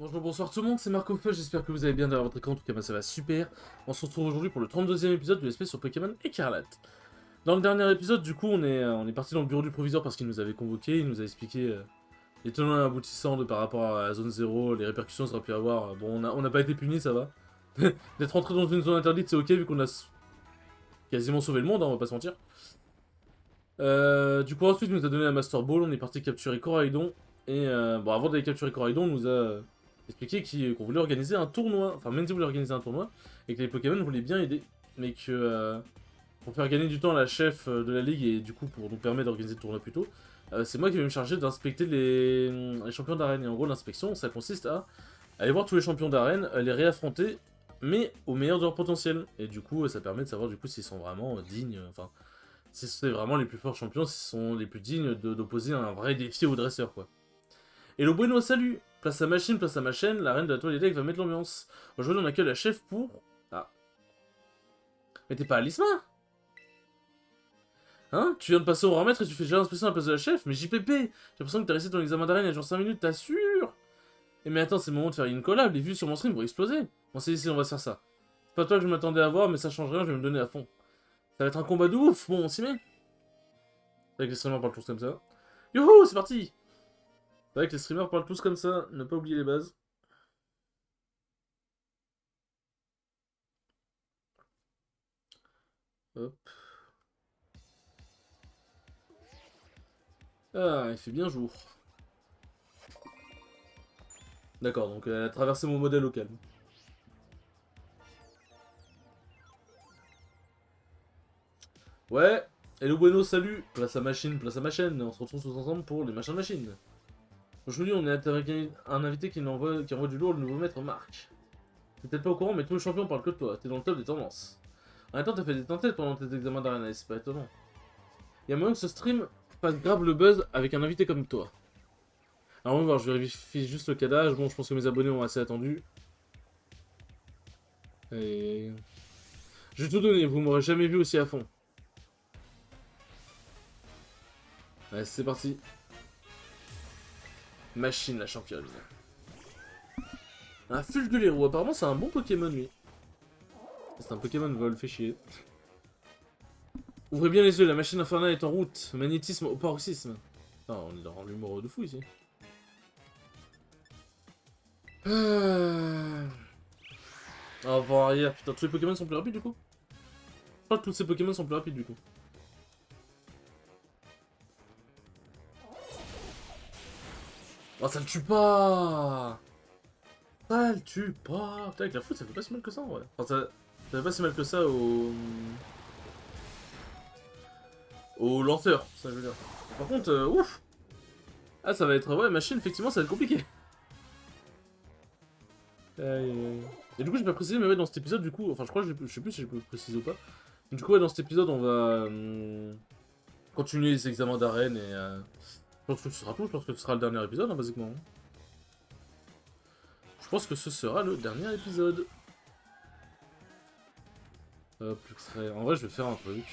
Bonjour, bonsoir tout le monde, c'est Marco Feu, j'espère que vous allez bien derrière votre écran, en tout cas moi ça va super. On se retrouve aujourd'hui pour le 32e épisode de l'espèce sur Pokémon Écarlate. Dans le dernier épisode, du coup, on est parti dans le bureau du proviseur parce qu'il nous avait convoqué, il nous a expliqué les tenants et aboutissants de par rapport à la zone 0, les répercussions que ça aurait pu avoir. Bon, on n'a pas été punis, ça va. D'être rentré dans une zone interdite, c'est ok vu qu'on a quasiment sauvé le monde, hein, on va pas se mentir. Du coup, ensuite, il nous a donné la Master Ball, on est parti capturer Coraidon. Et bon, avant d'aller capturer Coraidon, on nous a expliqué qu'on voulait organiser un tournoi. Enfin, Mendy voulait organiser un tournoi et que les Pokémon voulaient bien aider. Mais que pour faire gagner du temps à la chef de la ligue et du coup pour nous permettre d'organiser le tournoi plus tôt, c'est moi qui vais me charger d'inspecter les champions d'arène. Et en gros, l'inspection, ça consiste à aller voir tous les champions d'arène, les réaffronter, mais au meilleur de leur potentiel. Et du coup, ça permet de savoir du coup s'ils sont vraiment dignes. Enfin, si c'est vraiment les plus forts champions, s'ils sont les plus dignes d'opposer un vrai défi au dresseur, quoi. Et le bueno, salut. Place à machine, place à ma chaîne, la reine de la toile des decks va mettre l'ambiance. Aujourd'hui, on accueille la chef pour... Ah. Mais t'es pas Alisma? Hein? Tu viens de passer au remètre et tu fais déjà l'inspection à la place de la chef? Mais JPP, j'ai l'impression que t'as resté ton examen d'arène il y a genre 5 minutes, t'assures? Et mais attends, c'est le moment de faire une collab, les vues sur mon stream vont exploser. Bon, c'est ici, on va se faire ça. C'est pas toi que je m'attendais à voir, mais ça change rien, je vais me donner à fond. Ça va être un combat de ouf, bon, on s'y met. C'est vrai que les streamers parlent tous comme ça. Youhou, c'est parti! C'est vrai que les streamers parlent tous comme ça, ne pas oublier les bases. Hop. Ah, il fait bien jour. D'accord, donc elle a traversé mon modèle au calme. Ouais, hello bueno, salut. Place à machine, place à ma chaîne. On se retrouve tous ensemble pour les machins de machine. Aujourd'hui, on est avec un invité qui envoie du lourd, le nouveau maître Marc. T'es peut-être pas au courant, mais tous les champions parlent que de toi. T'es dans le top des tendances. En même temps, t'as fait des tentêtes pendant tes examens d'arena, c'est pas étonnant. Y'a moyen que ce stream fasse grave le buzz avec un invité comme toi. Alors, on va voir, je vérifie juste le cadage. Bon, je pense que mes abonnés ont assez attendu. Et... Je vais tout donner, vous m'aurez jamais vu aussi à fond. Ouais, c'est parti. Machine, la championne. Un Fulgulero, apparemment c'est un bon Pokémon lui. C'est un Pokémon vol, fait chier. Ouvrez bien les yeux, la machine infernale est en route. Magnétisme au paroxysme. Putain, on est dans l'humour de fou ici. Avant arrière, putain, tous les Pokémon sont plus rapides du coup. Je crois que tous ces Pokémon sont plus rapides du coup. Oh, ça le tue pas! Ça le tue pas! Putain, avec la foot, ça fait pas si mal que ça en vrai. Enfin, ça fait pas si mal que ça au lanceur, ça je veux dire. Par contre, ouf! Ah, ça va être. Ouais, machine, effectivement, ça va être compliqué. Aïe, aïe, aïe. Et du coup, j'ai pas précisé, mais ouais, dans cet épisode, du coup, enfin, je crois que je sais plus si je peux préciser ou pas. Du coup, ouais, dans cet épisode, on va continuer les examens d'arène et. Je pense que ce sera tout, je pense que ce sera le dernier épisode, hein, basiquement. Je pense que ce sera le dernier épisode. Hop, extrait. En vrai, je vais faire un truc.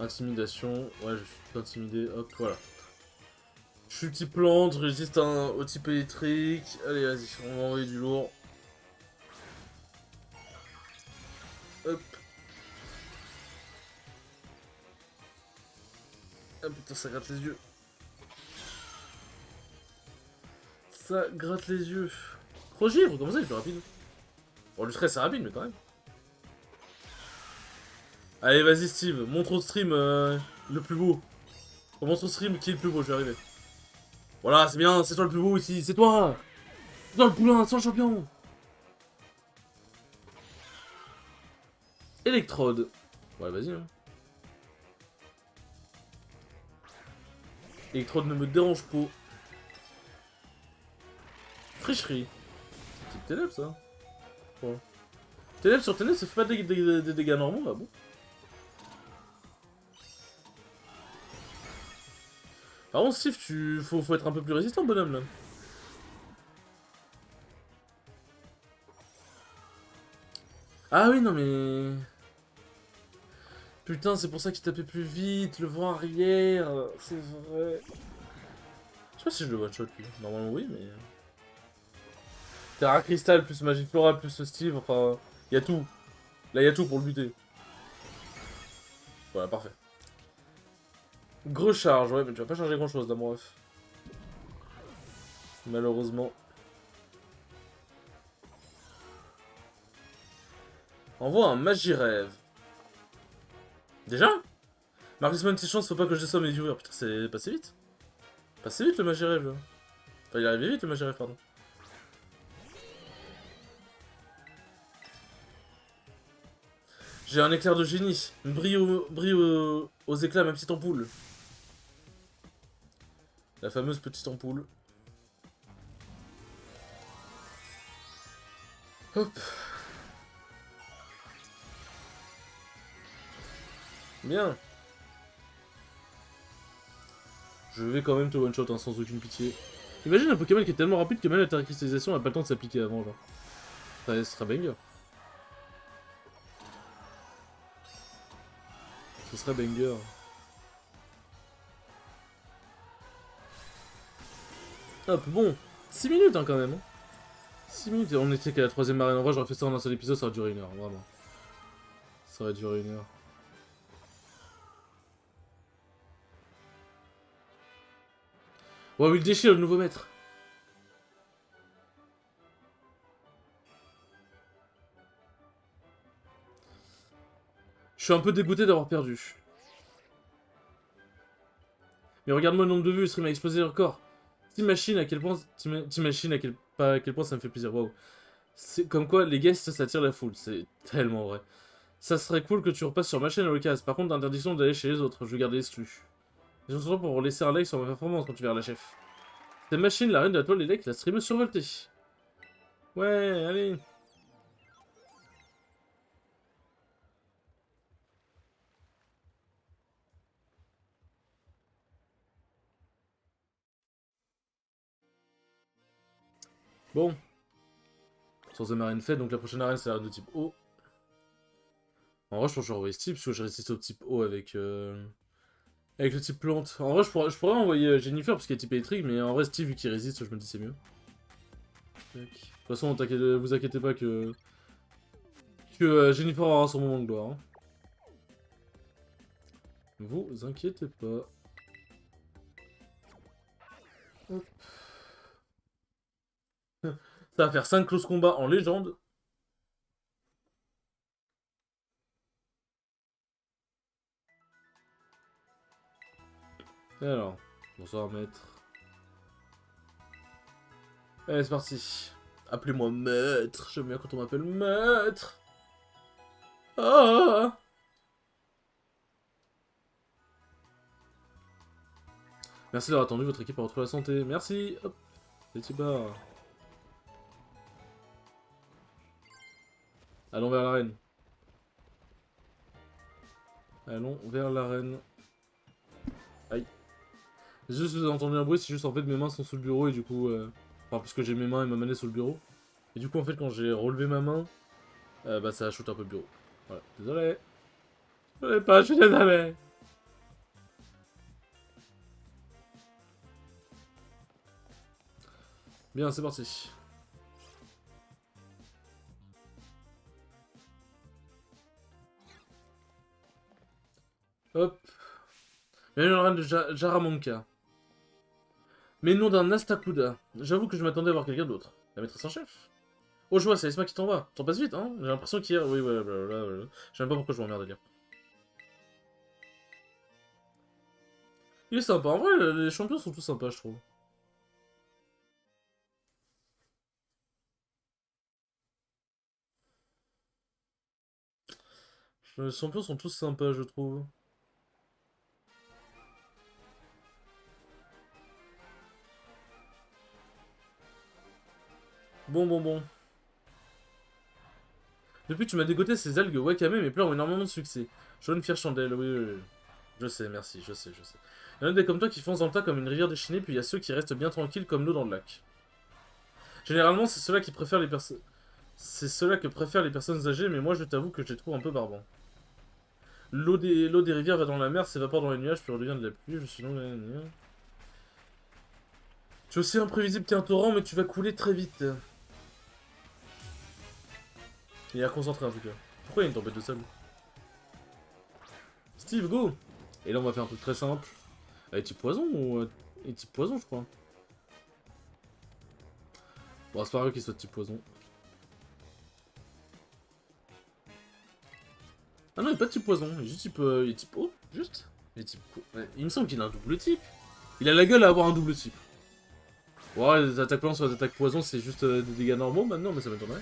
Intimidation. Ouais, je suis pas intimidé. Hop, voilà. Je suis type plante, résiste au type électrique. Allez, vas-y, on va envoyer du lourd. Hop. Ah putain, ça gratte les yeux. Ça gratte les yeux. Rogivre, comment ça il est plus rapide? Bon, le stress c'est rapide, mais quand même. Allez, vas-y, Steve, montre au stream le plus beau. On montre au stream qui est le plus beau, je vais arriver. Voilà, c'est bien, c'est toi le plus beau ici, c'est toi! C'est toi le poulain, c'est toi le champion! Électrode. Ouais, vas-y, hein. Électrode ne me dérange pas. Tricherie. C'est type ténèbres, ça. Ouais. Ténèbres sur ténèbres, ça fait pas des dégâts normaux, ah bon? Par contre, Steve, faut être un peu plus résistant, bonhomme, là. Ah oui, non, mais... Putain, c'est pour ça qu'il tapait plus vite, le vent arrière, c'est vrai. sais pas si je le one-shot lui. Normalement oui, mais... Terra Crystal plus Magiflora plus Steve, enfin... Y a tout. Là y a tout pour le buter. Voilà, parfait. Gros charge, ouais, mais tu vas pas charger grand chose là, mon ref. Malheureusement. Envoie un Magirêve. Déjà Marcus Mann, ses chances, faut pas que je déçoive mes viewers. Putain, c'est passé vite. Passé vite le Magirêve là. Enfin, il est arrivé vite le Magirêve, pardon. J'ai un éclair de génie. Brille aux éclats, ma petite ampoule. La fameuse petite ampoule. Hop. Bien. Je vais quand même te one-shot hein, sans aucune pitié. Imagine un Pokémon qui est tellement rapide que même la terre cristallisation n'a pas le temps de s'appliquer avant, genre. Ça sera banger. Ce serait banger. Hop, bon. 6 minutes hein, quand même. Hein. 6 minutes et on était qu'à la 3ème arène. En vrai, j'aurais fait ça en un seul épisode, ça aurait duré 1 heure, vraiment. Ça aurait duré 1 heure. Ouais, il déchire le nouveau maître. Je suis un peu dégoûté d'avoir perdu. Mais regarde-moi le nombre de vues, le stream a explosé le record. T'imagines à quel point à quel point ça me fait plaisir. Waouh. C'est comme quoi les guests ça attire la foule, c'est tellement vrai. Ça serait cool que tu repasses sur ma chaîne à l'occasion. Par contre, interdiction d'aller chez les autres, je vais garder l'exclu. Et surtout pour laisser un like sur ma performance quand tu verras la chef. Cette machine, la reine de la toile des decks, la streameuse survoltée. Ouais, allez. Bon. Troisième arène faite, donc la prochaine arène c'est l'arène de type O. En vrai, je pense que je vais envoyer Steve parce que je résiste au type O avec le type plante. En vrai, je pourrais envoyer Jennifer parce qu'elle est type électrique, mais en vrai, Steve, vu qu'il résiste, je me dis c'est mieux. De toute façon, vous inquiétez pas que Jennifer aura son moment de gloire. Hein. Vous inquiétez pas. Hop. Ça va faire 5 close combats en légende. Et alors, bonsoir maître. Allez, c'est parti. Appelez-moi maître. J'aime bien quand on m'appelle maître. Ah! Merci d'avoir attendu, votre équipe a retrouvé la santé. Merci. Hop. Petit bar. Allons vers l'arène. Allons vers l'arène. Aïe. Juste, vous avez entendu un bruit, c'est juste en fait mes mains sont sous le bureau et du coup... Enfin, parce que j'ai mes mains et ma manette sous le bureau. Et du coup, en fait, quand j'ai relevé ma main, bah ça a shooté un peu le bureau. Voilà, désolé. Je voulais pas, je suis désolé. Bien, c'est parti. Hop. Bienvenue dans la reine de Jaramonka. Mais non d'un Astakuda. J'avoue que je m'attendais à voir quelqu'un d'autre. La maîtresse en chef. Oh, je vois, c'est Esma qui t'envoie. T'en passes vite, hein. J'ai l'impression qu'hier... Oui, ouais, blablabla. Je sais même pas pourquoi je m'emmerde à lire. Il est sympa. En vrai, les champions sont tous sympas, je trouve. Les champions sont tous sympas, je trouve. Bon. Depuis que tu m'as dégoté ces algues wakame, mes pleurs ont énormément de succès. Jaune fière chandelle, oui. Je sais, merci, je sais. Il y en a des comme toi qui foncent dans le tas comme une rivière déchaînée, puis il y a ceux qui restent bien tranquilles comme l'eau dans le lac. Généralement, c'est ceux-là qui préfèrent les personnes... C'est ceux-là que préfèrent les personnes âgées, mais moi je t'avoue que je les trouve un peu barbants. L'eau des rivières va dans la mer, s'évapore dans les nuages, puis redevient de la pluie, je suis non... Tu es aussi imprévisible qu'un torrent, mais tu vas couler très vite. Il est à concentrer en tout cas. Pourquoi il y a une tempête de sable? Steve, go! Et là, on va faire un truc très simple. Elle est type poison ou... Elle est type poison, je crois. Bon, c'est pas vrai qu'il soit type poison. Ah non, il est pas type poison. Il est juste type... il est type eau, juste. Il est type... Ouais, il me semble qu'il a un double type. Il a la gueule à avoir un double type. Ouais, les attaques blanches sur les attaques poison, c'est juste des dégâts normaux maintenant, mais ça m'étonnerait.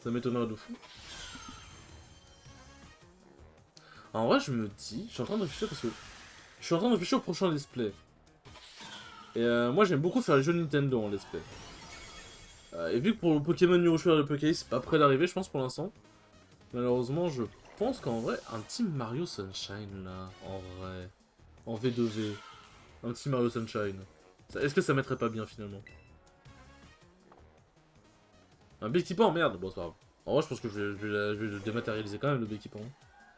Ça m'étonnerait de fou. En vrai, je me dis... Je suis en train de réfléchir parce que... Je suis en train de réfléchir au prochain let's play. Et moi, j'aime beaucoup faire les jeux Nintendo en let's play. Et vu que pour le Pokémon Yoshi et le Pokémon, c'est pas près d'arriver, je pense, pour l'instant. Malheureusement, je pense qu'en vrai, un petit Mario Sunshine, là, en vrai... En V2V. Un petit Mario Sunshine. Est-ce que ça mettrait pas bien, finalement? Un Béquipant, merde. Bon, c'est pas grave. En vrai, je pense que je vais le dématérialiser quand même, le Béquipant.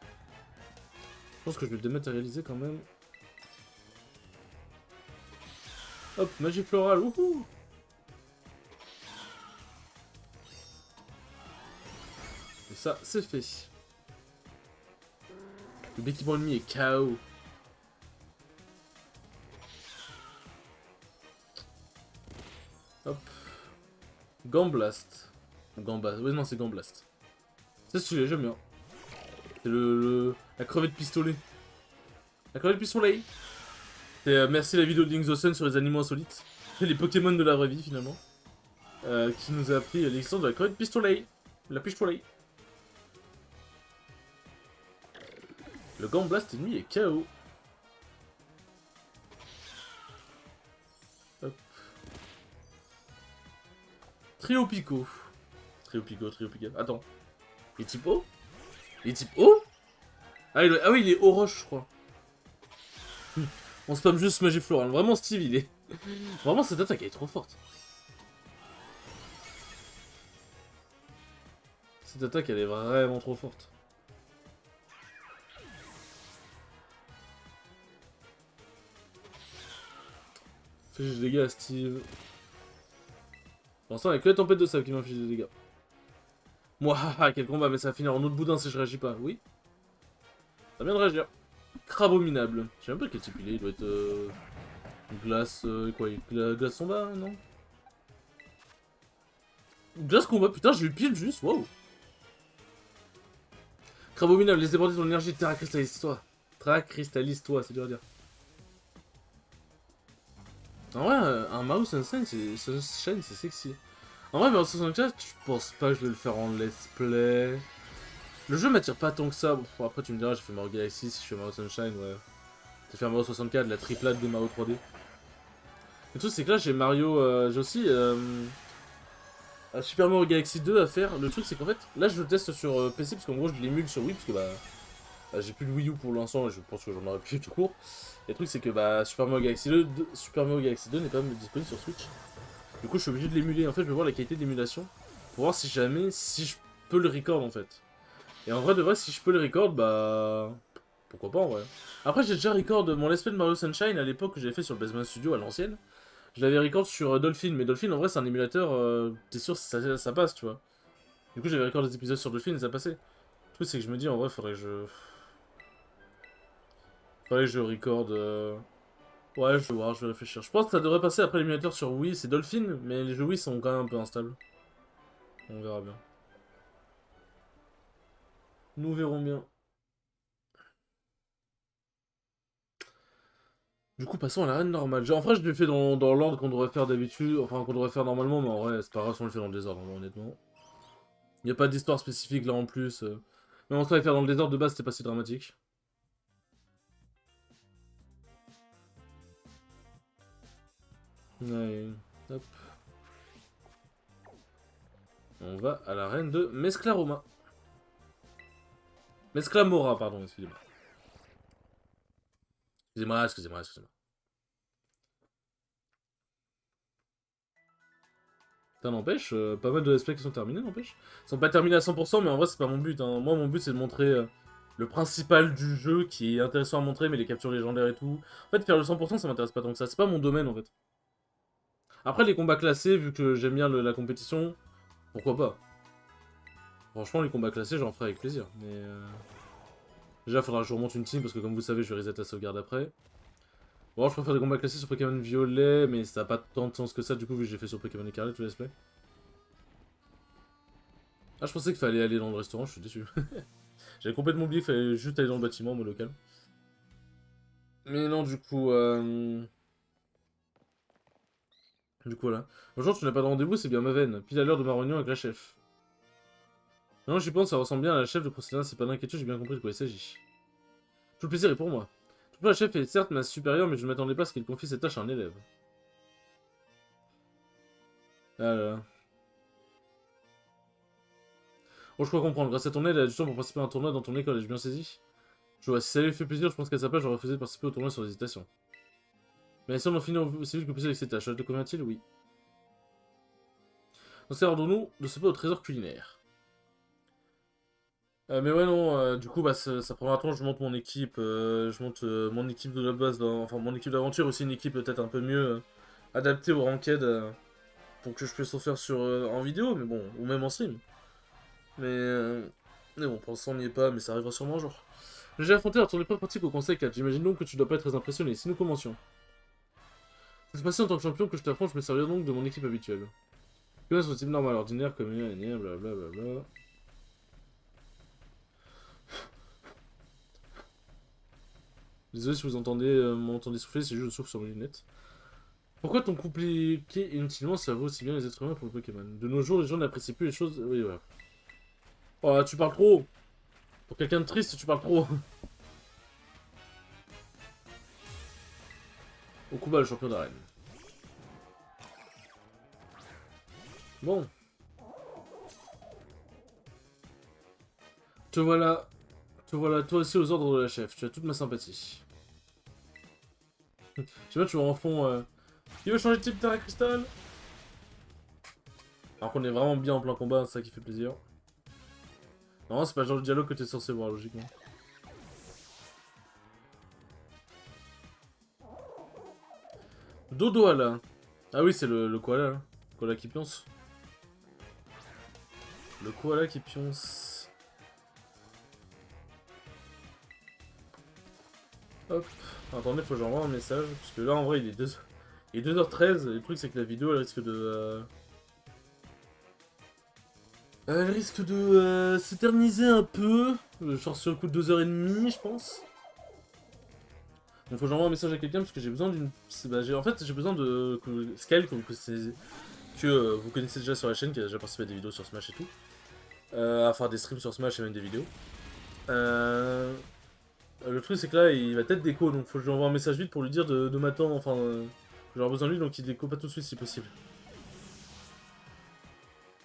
Je pense que je vais le dématérialiser quand même. Hop, magie florale, wouhou! Et ça, c'est fait. Le Béquipant ennemi est KO. Hop. Gamblast. Gamblast. Oui, non, c'est Gamblast. C'est stylé, j'aime bien. C'est la crevette pistolet. La crevette pistolet. C'est merci la vidéo de Link's Sun sur les animaux insolites. Les Pokémon de la vraie vie, finalement. Qui nous a appris l'existence de la crevette pistolet. La pistolet. Le Gamblast ennemi est KO. Hop. Trio Pico. Trio Pico, Trio Pico. Attends. Il est type O? Il est type O? Ah, ah oui, il est Oroche, je crois. On spam juste magie florale. Vraiment, Steve, il est... Vraiment, cette attaque, elle est trop forte. Cette attaque, elle est vraiment trop forte. Fais des dégâts à Steve. Pour l'instant, il n'y a que la tempête de sable qui m'inflige des dégâts. Moi, haha, quel combat, mais ça va finir en autre boudin si je réagis pas. Oui. Ça vient de réagir. Crabominable. Je sais même pas quel type il est. Il doit être... glace... quoi, glace combat, non? Glace combat, putain, j'ai eu pile juste, waouh. Crabominable, laisse déborder ton énergie, terra cristallise-toi. Terra cristallise-toi, c'est dur à dire. En vrai, un mouse Sunshine, c'est sexy. En vrai, Mario 64, je pense pas que je vais le faire en let's play. Le jeu m'attire pas tant que ça. Bon, après, tu me diras, j'ai fait Mario Galaxy, si je fais Mario Sunshine, ouais. J'ai fait Mario 64, la triplate des Mario 3D. Le truc, c'est que là, j'ai Mario. J'ai aussi Super Mario Galaxy 2 à faire. Le truc, c'est qu'en fait, là, je le teste sur PC, parce qu'en gros, je l'émule sur Wii, parce que j'ai plus de Wii U pour l'instant, et je pense que j'en aurai plus tout court. Et le truc, c'est que Super Mario Galaxy 2, n'est pas disponible sur Switch. Du coup, je suis obligé de l'émuler. En fait, je vais voir la qualité d'émulation pour voir si jamais, si je peux le record en fait. Et en vrai, de vrai, si je peux le record, pourquoi pas en vrai. Après, j'ai déjà record mon let's play de Mario Sunshine à l'époque que j'avais fait sur le Basement Studio à l'ancienne. Je l'avais record sur Dolphin, mais Dolphin en vrai, c'est un émulateur, t'es sûr ça passe, tu vois. Du coup, j'avais record des épisodes sur Dolphin et ça passait. Le truc, c'est que je me dis en vrai, faudrait que je. Faudrait que je record. Ouais, je vais voir, je vais réfléchir. Je pense que ça devrait passer après l'émulateur sur Wii, c'est Dolphin, mais les jeux Wii sont quand même un peu instables. On verra bien. Nous verrons bien. Du coup, passons à l'arène normale. En vrai, je l'ai fait dans l'ordre qu'on devrait faire d'habitude, enfin qu'on devrait faire normalement, mais en vrai, c'est pas grave si on le fait dans le désordre, honnêtement. Il n'y a pas d'histoire spécifique là en plus. Mais en soi, faire dans le désordre de base, c'était pas si dramatique. Ouais, hop. On va à l'arène de Mesclaroma. Mesclamora, pardon, excusez-moi. Excusez-moi. Ça n'empêche, pas mal de let's play qui sont terminés, n'empêche. Ils sont pas terminés à 100%, mais en vrai, c'est pas mon but. Hein. Moi, mon but, c'est de montrer le principal du jeu qui est intéressant à montrer, mais les captures légendaires et tout. En fait, faire le 100%, ça m'intéresse pas tant que ça. C'est pas mon domaine, en fait. Après, les combats classés, vu que j'aime bien la compétition, pourquoi pas. Franchement, les combats classés, j'en ferai avec plaisir. Mais déjà, faudra que je remonte une team, parce que comme vous savez, je vais reset la sauvegarde après. Bon, je préfère des combats classés sur Pokémon Violet, mais ça a pas tant de sens que ça, du coup, vu que j'ai fait sur Pokémon Écarlate, tout let's play. Ah, je pensais qu'il fallait aller dans le restaurant, je suis déçu. J'avais complètement oublié qu'il fallait juste aller dans le bâtiment, mon local. Mais non, du coup, voilà. Bonjour, tu n'as pas de rendez-vous, c'est bien ma veine. Pile à l'heure de ma réunion avec la chef. Non, j'y pense, ça ressemble bien à la chef de procédure, c'est pas d'inquiétude, j'ai bien compris de quoi il s'agit. Tout le plaisir est pour moi. Toute la chef est certes ma supérieure, mais je ne m'attendais pas à ce qu'elle confie cette tâche à un élève. Ah là là. Oh, je crois comprendre. Grâce à ton aide, elle a du temps pour participer à un tournoi dans ton école, ai-je bien saisi? Je vois, si ça lui fait plaisir, je pense qu'à sa place, j'aurais refusé de participer au tournoi sans hésitation. Mais si on en finit aussi vite que possible avec ces tâches, cela te convient-il? Oui. Donc c'est ordonnons de se pas au trésor culinaire. Mais ouais, non, du coup, bah, ça prendra un temps, je monte mon équipe, je monte mon équipe de la base, enfin mon équipe d'aventure, aussi une équipe peut-être un peu mieux adaptée au ranked, pour que je puisse en faire en vidéo, mais bon, ou même en stream. Mais bon, pour l'instant on n'y est pas, mais ça arrivera sûrement un jour. J'ai affronté ton épreuve pratique au conseil 4, j'imagine donc que tu dois pas être très impressionné, si nous commencions. C'est passé en tant que champion que je t'affronte, je me servirai donc de mon équipe habituelle. Que ce type normal, ordinaire, commun, blablabla. Désolé si vous entendez m'entendez souffler, c'est juste que je souffle sur mes lunettes. Pourquoi ton compliqué inutilement ça vaut aussi bien les êtres humains pour le Pokémon? De nos jours, les gens n'apprécient plus les choses. Oui, voilà. Oh, tu parles trop! Pour quelqu'un de triste, tu parles trop! Okuba, le champion d'arène. Bon. Te voilà. Te voilà, toi aussi aux ordres de la chef. Tu as toute ma sympathie. Je sais pas, tu vois en fond. Il veut changer de type Terra Cristal? Alors qu'on est vraiment bien en plein combat, c'est ça qui fait plaisir. Non, c'est pas le genre de dialogue que t'es censé voir, logiquement. Dodo là. Ah oui, c'est le koala, là. Le koala qui pionce. Le koala qui pionce. Hop. Attendez, faut que j'envoie un message. Parce que là, en vrai, il est 2h13. Le truc, c'est que la vidéo, elle risque de... Elle risque de s'éterniser un peu. Genre sur le coup de 2h30, je pense. Donc faut que j'envoie un message à quelqu'un parce que j'ai besoin d'une... Bah, en fait, j'ai besoin de... Skyle, que vous connaissez déjà sur la chaîne, qui a déjà participé à des vidéos sur Smash et tout. À faire des streams sur Smash et même des vidéos. Le truc c'est que là il va peut-être déco, donc faut que je lui envoie un message vite pour lui dire de m'attendre, enfin j'aurai besoin de lui, donc il déco pas tout de suite si possible.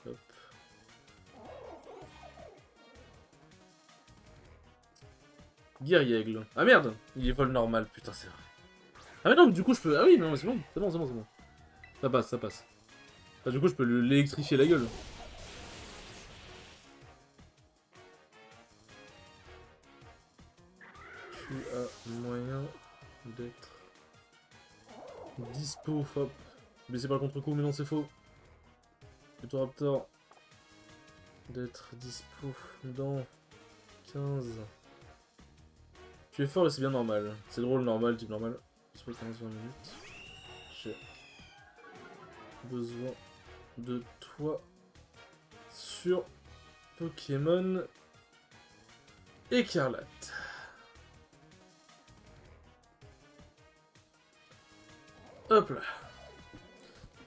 Hop. Guerriègle. Ah merde, il est vol normal, putain c'est vrai. Ah mais non, mais du coup je peux... Ah oui, non c'est bon, c'est bon, c'est bon, c'est bon. Ça passe, ça passe. Ah, du coup je peux l'électrifier la gueule. Tu as moyen d'être dispo, hop. Blessé par le contre-coup, mais non c'est faux. Raptor d'être dispo dans 15. Tu es fort et c'est bien normal. C'est drôle, normal, type normal. Dispo 15-20 minutes. J'ai besoin de toi sur Pokémon Écarlate. Hop là.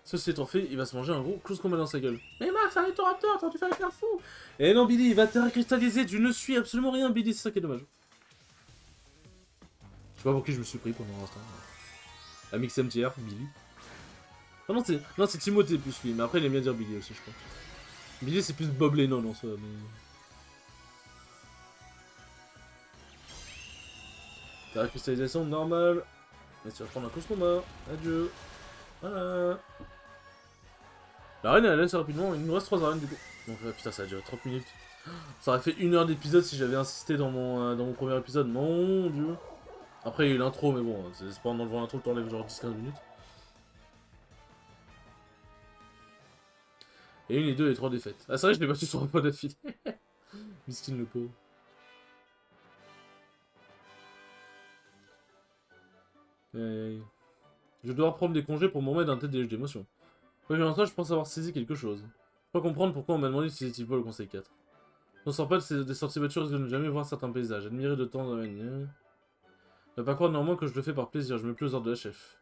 Ceci étant fait, il va se manger un gros close combat dans sa gueule. Mais Max, arrête ton raptor, t'as dû faire un fou. Eh non Billy, il va te cristalliser, tu ne suis absolument rien Billy, c'est ça qui est dommage. Je sais pas pour qui je me suis pris pendant l'instant. Amix MTR, Billy. Ah non, c'est Timothée plus lui, mais après il aime bien dire Billy aussi, je crois. Billy c'est plus Bob Lennon en soi, mais... T'as la cristallisation normale. Et tu vas prendre un close combat. Adieu. Voilà. La reine elle laisse rapidement, il nous reste 3 arènes du coup. Donc putain ça a duré 30 minutes. Ça aurait fait 1 heure d'épisode si j'avais insisté dans mon premier épisode, mon dieu. Après il y a eu l'intro, mais bon, c'est pas en enlevant l'intro que t'enlèves genre 10-15 minutes. Et 1 et 2 et 3 défaites. Ah c'est vrai, je l'ai battu sur un point d'affilée. Miskin le pauvre. Aïe, aïe. Je dois reprendre des congés pour m'en mettre d'un tête des d'émotion. Quand je rentre, je pense avoir saisi quelque chose. Je peux pas comprendre pourquoi on m'a demandé si c'était pas le conseil 4. On sort pas des sorties voitures de ne jamais voir certains paysages. Admirer de temps en temps. Ne pas croire néanmoins que je le fais par plaisir, je me plie aux ordres de la chef.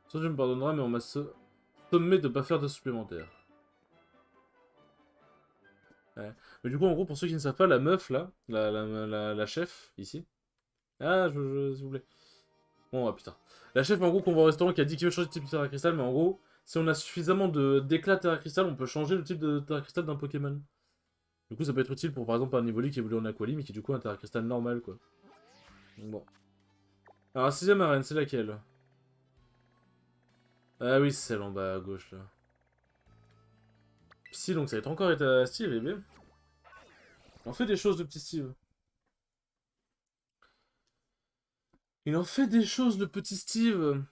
Soit tu me pardonneras, mais on m'a sommé de pas faire de supplémentaire. Ouais. Mais du coup, en gros, pour ceux qui ne savent pas, la meuf là, la chef, ici. Ah, s'il vous plaît. Bon, ah putain. La chef, en gros, qu'on va au restaurant qui a dit qu'il veut changer de type de terre à cristal, mais en gros, si on a suffisamment d'éclats terre à cristal, on peut changer le type de terre à cristal d'un Pokémon. Du coup, ça peut être utile pour par exemple un Nivoli qui évolue en Aquali, mais qui du coup a un terre à cristal normal quoi. Donc, bon. Alors, la 6ème arène, c'est laquelle? Ah oui, c'est celle en bas à gauche là. Psy, donc ça va être encore Steve, et bien. On fait des choses de petit Steve. Il en fait des choses, le petit Steve.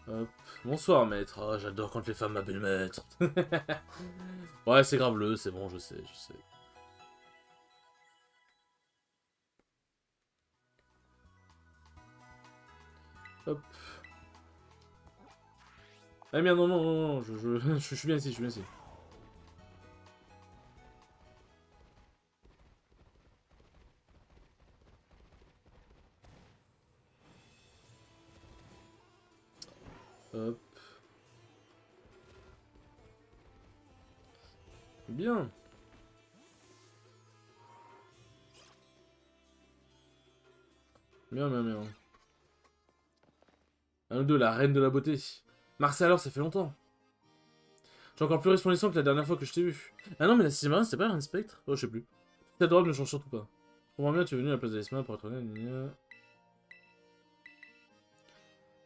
Hop. Bonsoir, maître. Ah, j'adore quand les femmes m'appellent maître. Ouais, c'est grave le, c'est bon, je sais, je sais. Hop. Ah merde, non, non, non, non, je suis bien ici, je suis bien ici. Hop. Bien. Bien, bien, bien. Un ou deux, la reine de la beauté. Marcel, alors, ça fait longtemps. J'ai encore plus resplendissant que la dernière fois que je t'ai vu. Ah non, mais la 6ème c'était pas un spectre? Oh, je sais plus. C'est adorable, ne change surtout pas. Je comprends bien, tu es venu à la place d'Alisma pour être honnête.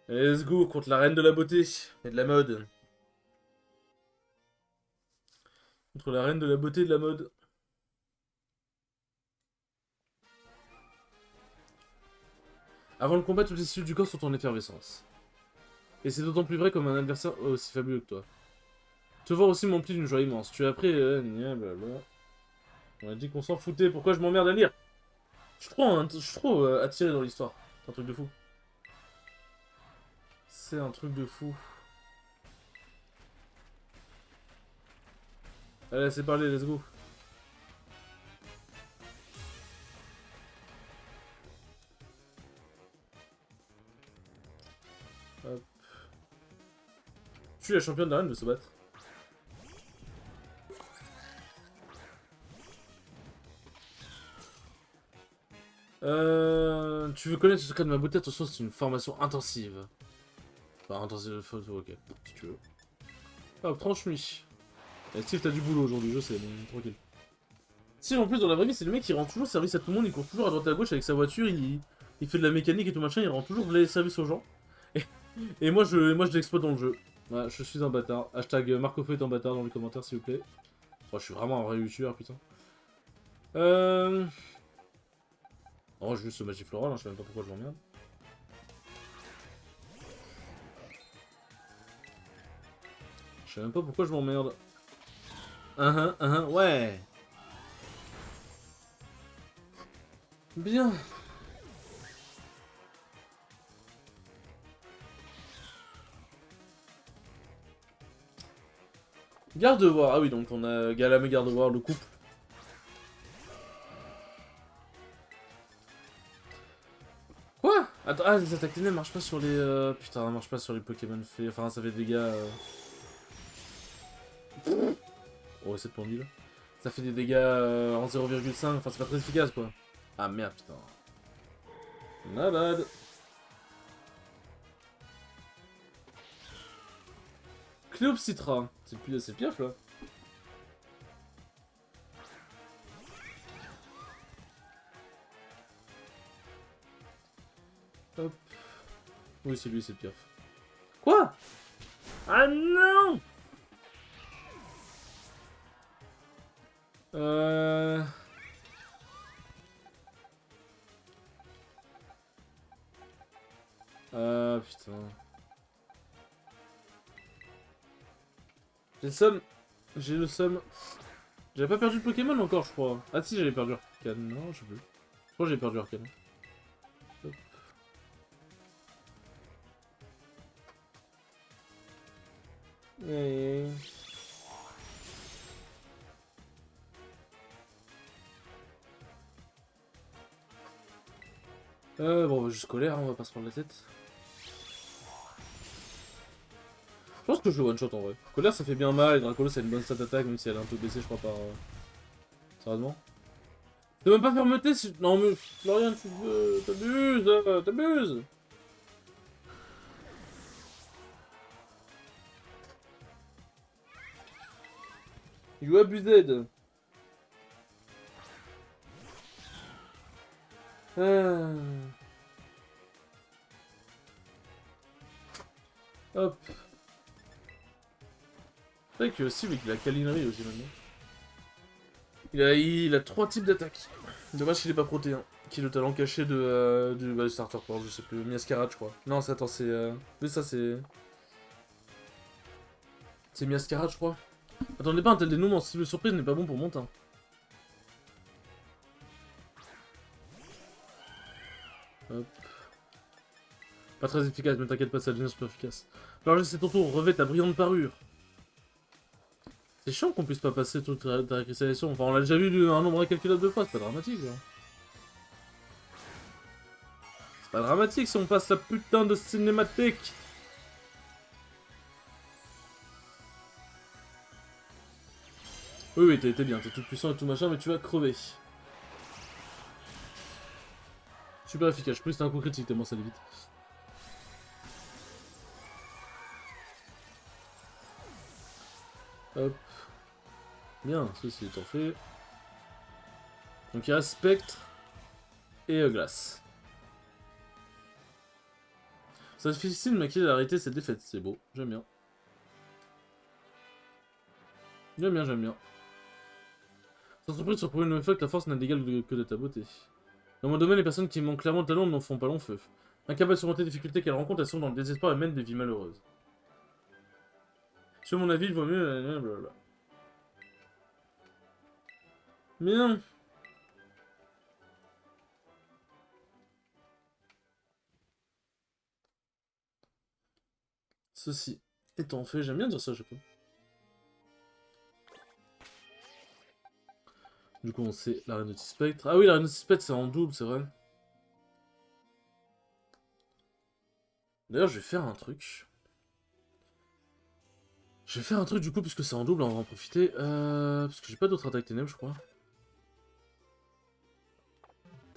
Let's go, contre la reine de la beauté et de la mode. Contre la reine de la beauté et de la mode. Avant le combat, toutes les cellules du corps sont en effervescence. Et c'est d'autant plus vrai comme un adversaire aussi fabuleux que toi. Te voir aussi m'emplit d'une joie immense. Tu as appris... blablabla. On a dit qu'on s'en foutait, pourquoi je m'emmerde à lire? Je suis trop attiré dans l'histoire. C'est un truc de fou. C'est un truc de fou. Allez, c'est parlé, let's go. Hop. Je suis la championne d'arène de se battre. Tu veux connaître le secret de ma beauté? Attention, c'est une formation intensive. Enfin, intensive, ok, si tu veux. Hop, tranche-lui. Eh, Steve, t'as du boulot aujourd'hui, je sais, mais tranquille. Si, en plus, dans la vraie vie, c'est le mec qui rend toujours service à tout le monde, il court toujours à droite à gauche avec sa voiture, il fait de la mécanique et tout machin, il rend toujours les services aux gens. Et, et moi, je l'exploite dans le jeu. Voilà, je suis un bâtard. Hashtag Marcofo est un bâtard dans les commentaires, s'il vous plaît. Oh, je suis vraiment un vrai youtubeur, putain. Oh, juste ce Magifloral, hein, je sais même pas pourquoi je m'emmerde. Je sais même pas pourquoi je m'emmerde. Ouais. Bien. Gardevoir, ah oui, donc on a Galam et Gardevoir, le couple. Quoi? Attends, ah, les attaques ténèbres marchent pas sur les... Putain, ça marche pas sur les Pokémon fait... Enfin, ça fait des dégâts... Oh, 7 pour 1000. Ça fait des dégâts en 0,5, enfin c'est pas très efficace quoi. Ah merde, putain. Ma bad. Cléopsitra. C'est plus assez piaf là. Hop. Oui, c'est lui, c'est piaf. Quoi? Ah non. Ah putain. J'ai le seum. J'ai le seum. J'avais pas perdu de Pokémon encore, je crois. Ah si, j'avais perdu Arcane. Non, je sais plus. Je crois que j'ai perdu Arcane. Hop. Et... bon, bah, juste colère, hein, on va pas se prendre la tête. Je pense que je le one shot en vrai. Colère ça fait bien mal, et Dracolos a une bonne stat attaque, même si elle est un peu baissée, je crois, par. Sérieusement. Tu peux même pas fermeter si. Non, mais Florian, tu veux. T'abuses, t'abuses. You abused. Ah. Hop. C'est vrai que aussi, mais qu'il a Calinerie aussi maintenant. Il a 3 types d'attaques. Dommage qu'il est pas proté, hein. Qui est le talent caché de, du starter power, je sais plus. Miascarade, je crois. Non, attends, c'est. Oui, ça, c'est. C'est Miascarade, je crois. Attendez pas, un tel dénouement, si le surprise n'est pas bon pour mon teint. Hop. Pas très efficace, mais t'inquiète pas, ça devient super efficace. Alors, c'est ton tour, revêt ta brillante parure. C'est chiant qu'on puisse pas passer toute ta cristallisation. Enfin, on l'a déjà vu un nombre incalculable de fois, c'est pas dramatique, genre. C'est pas dramatique si on passe la putain de cinématique. Oui, oui, t'es bien, t'es tout puissant et tout machin, mais tu vas crever. Super efficace, plus t'as un coup critique tellement ça allait vite. Hop. Bien, ceci étant fait. Donc il reste Spectre et Glace. Ça fait difficile de maquiller d'arrêter cette défaite, c'est beau, j'aime bien. J'aime bien, j'aime bien. Sans surprise, sur pour une fois que ta force n'a d'égal que de ta beauté. Dans mon domaine, les personnes qui manquent clairement de talent n'en font pas long feu. Incapables de surmonter les difficultés qu'elles rencontrent, elles sont dans le désespoir et mènent des vies malheureuses. Sur mon avis, il vaut mieux... Blablabla. Bien. Ceci étant fait, j'aime bien dire ça, je sais pas. Du coup, on sait la Reine Spectre. Ah oui, la Reine Spectre, c'est en double, c'est vrai. D'ailleurs, je vais faire un truc. Je vais faire un truc du coup, puisque c'est en double, on va en profiter. Parce que j'ai pas d'autres attaques ténèbres, je crois.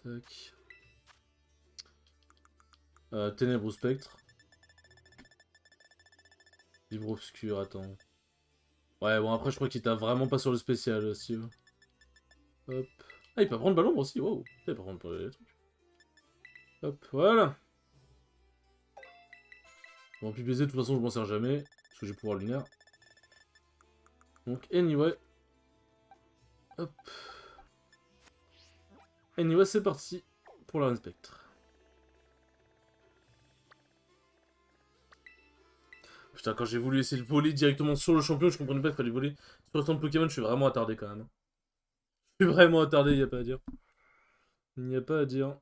Tac. Ténèbres ou spectre. Libre obscur, attends. Ouais, bon, après, je crois qu'il t'a vraiment pas sur le spécial, si. Hop. Ah, il peut prendre ballon aussi, wow. Il peut prendre les trucs. Hop, voilà. Bon, puis baiser, de toute façon, je m'en sers jamais. Parce que j'ai pouvoir lunaire. Donc, anyway. Hop. Anyway, c'est parti pour la spectre. Putain, quand j'ai voulu essayer de voler directement sur le champion, je comprenais pas qu'il fallait voler. Sur le temps de Pokémon, je suis vraiment attardé quand même. Je suis vraiment attardé, y a pas à dire. Il n'y a pas à dire.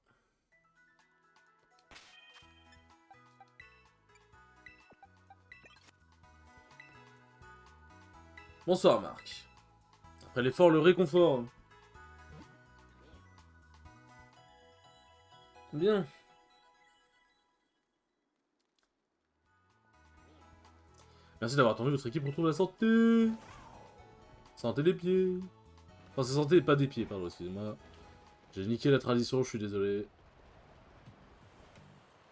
Bonsoir, Marc. Après l'effort, le réconfort. Bien. Merci d'avoir attendu votre équipe retrouve la santé. Santé des pieds. Enfin, c'est santé et pas des pieds, pardon, excusez-moi. J'ai niqué la tradition, je suis désolé.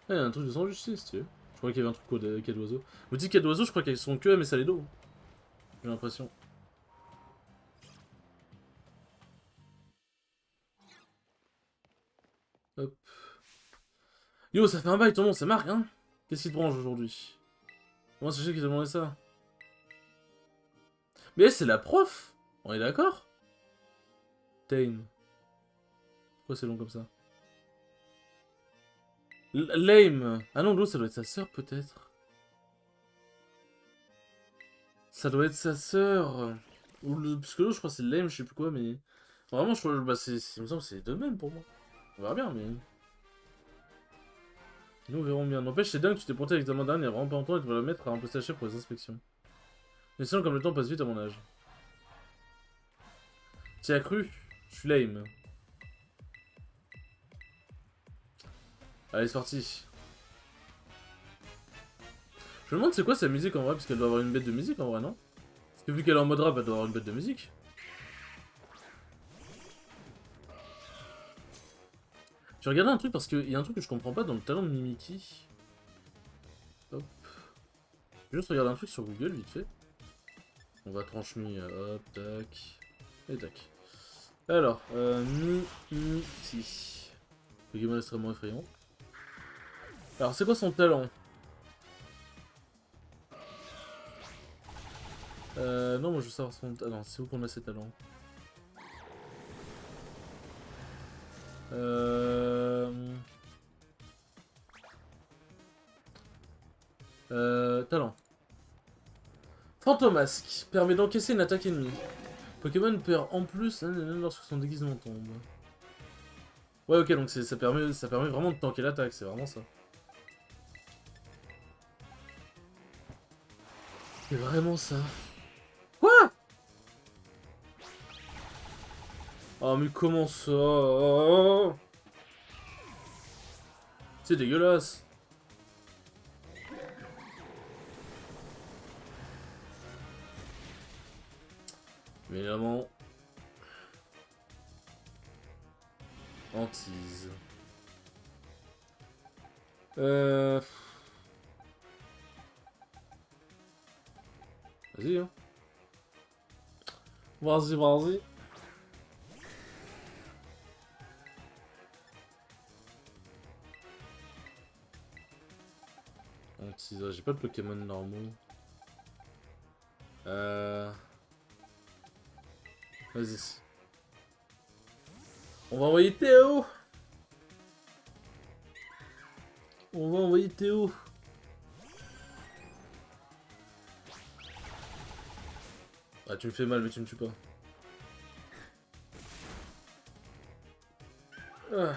Ah, il y a un truc de sans justice, tu sais. Je croyais qu'il y avait un truc de quai d'oiseau. Vous dites quai d'oiseau, je crois qu'elles sont que mais ça les dos. J'ai l'impression. Hop. Yo, ça fait un bail ton nom, c'est Marc, hein? Qu'est-ce qui te branche aujourd'hui? Comment c'est qui t'a demandé ça? Mais c'est la prof. On est d'accord? Tame. Pourquoi c'est long comme ça? Lame. Ah non, l'autre, ça doit être sa sœur, peut-être. Ça doit être sa sœur. Ou le... Parce que l'autre, je crois que c'est Lame, je sais plus quoi, mais... Vraiment, je crois... Bah, il me semble que c'est les deux mêmes pour moi. On verra bien, mais... Nous verrons bien. N'empêche, c'est dingue, tu t'es pointé avec l'examen dernier il y a vraiment pas longtemps et tu vas le mettre à un peu sécher pour les inspections. Mais sinon, comme le temps passe vite à mon âge. T'y as cru? Je suis lame. Allez, c'est parti. Je me demande c'est quoi sa musique en vrai, parce qu'elle doit avoir une bête de musique en vrai, non? Parce que vu qu'elle est en mode rap, elle doit avoir une bête de musique. Je vais regarder un truc parce qu'il y a un truc que je comprends pas dans le talent de Mimiki. Hop. Je vais juste regarder un truc sur Google vite fait. On va trancher, hop, tac. Et tac. Alors, Mimiki. Pokémon extrêmement effrayant. Alors, c'est quoi son talent? Non, moi je veux savoir son talent. C'est où qu'on a ses talents? Talent. Fantomasque. Permet d'encaisser une attaque ennemie. Pokémon perd en plus lorsque son déguisement tombe. Ouais, ok, donc ça permet vraiment de tanker l'attaque, c'est vraiment ça. C'est vraiment ça. Quoi? Oh, mais comment ça? C'est dégueulasse. Mais évidemment... Hantise. Vas-y, hein. Vas-y, vas-y. Hantise, j'ai pas de Pokémon normaux. Vas-y. On va envoyer Théo. On va envoyer Théo. Ah, tu me fais mal, mais tu me tues pas. Ah.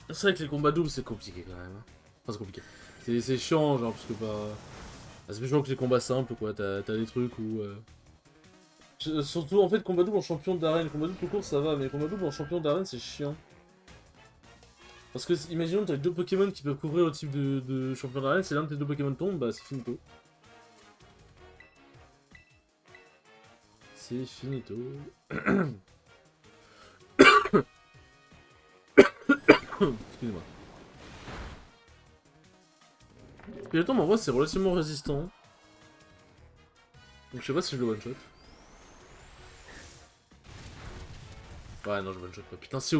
C'est vrai que les combats doubles, c'est compliqué quand même. Hein. Enfin, c'est compliqué. C'est chiant, genre, parce que bah... C'est plus chiant que les combats simples, quoi. T'as des trucs où... Surtout, en fait, combat double en champion d'arène. Combat double tout court, ça va, mais combat double en champion d'arène, c'est chiant. Parce que, imaginons, t'as deux Pokémon qui peuvent couvrir le type de champion d'arène. Si l'un de tes deux Pokémon tombe, bah, c'est finito. C'est finito. Excusez-moi. Spiritomb, en vrai, c'est relativement résistant. Donc, je sais pas si je le one-shot. Ouais, non, je one-shot pas. Putain, si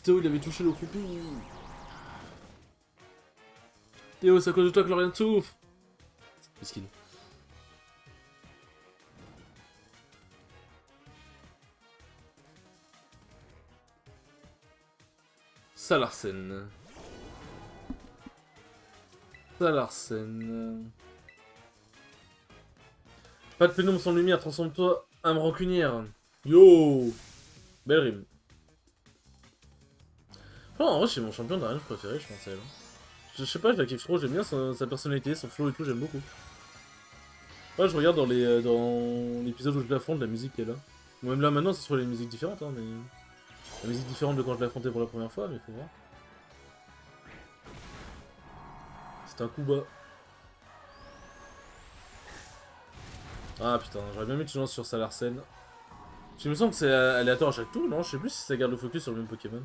Théo, il avait touché le croupi. Théo, c'est à cause de toi que Lorient souffre. Miskin. Salarsen. Salarsen. Pas de pénombre sans lumière, transforme-toi âme rancunière. Yo. Belle rime. Oh, en vrai, c'est mon champion d'arène préféré, je pense, elle. Je sais pas, je la kiffe trop, j'aime bien sa personnalité, son flow et tout, j'aime beaucoup. Ouais, je regarde dans l'épisode où je l'affronte, la musique qu'elle a. Ou même là, maintenant, ce soit les musiques différentes, hein, mais... La musique différente de quand je l'ai affronté pour la première fois, mais faut voir. C'est un coup bas. Ah putain, j'aurais bien mis que tu lances sur Salarsen. Il me semble que c'est aléatoire à chaque tour, non? Je sais plus si ça garde le focus sur le même Pokémon.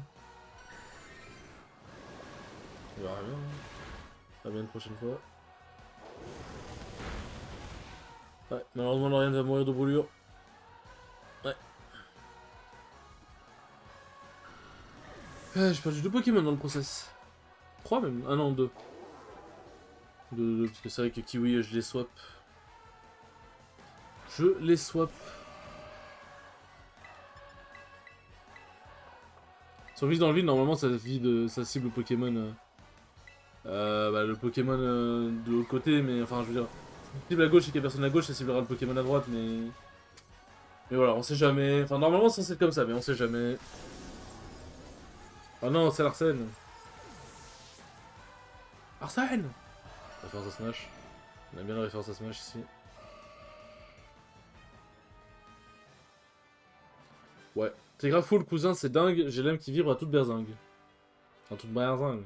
On verra bien. On verra bien une prochaine fois. Ouais, malheureusement, Lauriane va mourir de brûlure. Ouais. J'ai perdu deux Pokémon dans le process. 3 même. Ah non, 2. Parce que c'est vrai que Kiwi, je les swap. Je les swap. Si on vise dans le vide, normalement ça cible le Pokémon. Le Pokémon de l'autre côté, mais enfin je veux dire. Si cible à gauche et qu'il y a personne à gauche, ça ciblera le Pokémon à droite, mais. Mais voilà, on sait jamais. Enfin normalement c'est censé être comme ça, mais on sait jamais. Ah non, c'est l'Arsène. Arsène. Référence à Smash. On a bien la référence à Smash ici. Ouais. C'est grave fou le cousin, c'est dingue. J'ai l'âme qui vibre à toute berzingue. À toute berzingue.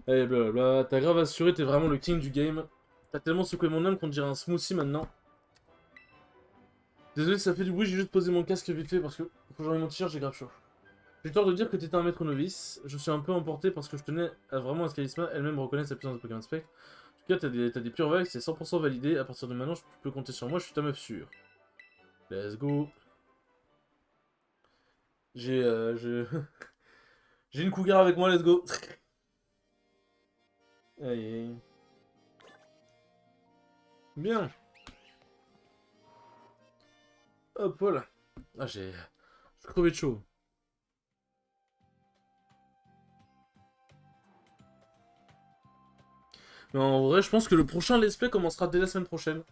Allez, blablabla. T'as grave assuré, t'es vraiment le king du game. T'as tellement secoué mon âme qu'on dirait un smoothie maintenant. Désolé, ça fait du bruit, j'ai juste posé mon casque vite fait parce que faut que j'enlève mon t-shirt, j'ai grave chaud. J'ai tort de dire que t'étais un maître novice. Je suis un peu emporté parce que je tenais à vraiment à ce qu'Alisma elle-même reconnaisse la puissance de Pokémon Spectre. En tout cas, t'as des pures vagues, c'est 100% validé. À partir de maintenant, tu peux compter sur moi, je suis ta meuf sûre. Let's go. J'ai j'ai une cougar avec moi, let's go. Aïe, aïe. Bien. Hop, voilà. Ah, je suis crevé de chaud. Mais en vrai, je pense que le prochain let's play commencera dès la semaine prochaine.